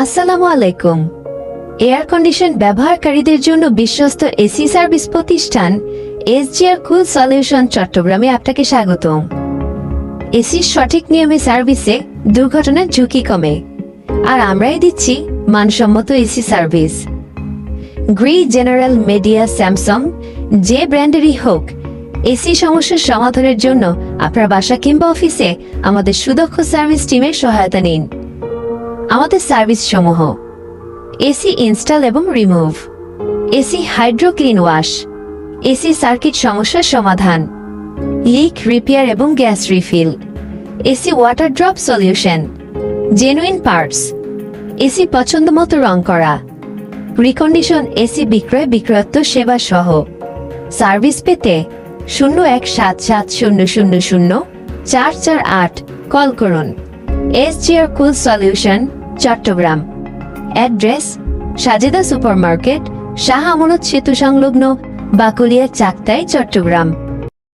আসসালামু আলাইকুম। Air condition ব্যবহারকারীদের জন্য বিশ্বস্ত এসি সার্ভিস প্রতিষ্ঠান এসজিআর কুল সলিউশন চট্টগ্রামে আপনাকে স্বাগতম। এসির সঠিক নিয়মে সার্ভিসে দুর্ঘটনার ঝুঁকি কমে, আর আমরাই দিচ্ছি মানসম্মত AC service. Gree, general, media, Samsung যে ব্র্যান্ডেরই হোক, এসি সমস্যার সমাধানের জন্য আপনার বাসা কিংবা অফিসে আমাদের সুদক্ষ সার্ভিস টিমের সহায়তা নিন। আমাদের সার্ভিস সমূহ: এসি ইনস্টল এবং remove, AC hydro clean wash, AC circuit সমস্যার সমাধান, লিক রিপেয়ার এবং gas refill, AC water drop solution, genuine parts, AC পছন্দ মতো রং করা, রিকন্ডিশন এসি বিক্রয় বিক্রয়োত্ত সেবা সহ। সার্ভিস পেতে 0177000448 কল করুন। SGR cool solution Chittagong. Address: Sajeda supermarket, Shah Amanat Setu সংলগ্ন, বাকুলিয়া, চাকতাই, চট্টগ্রাম।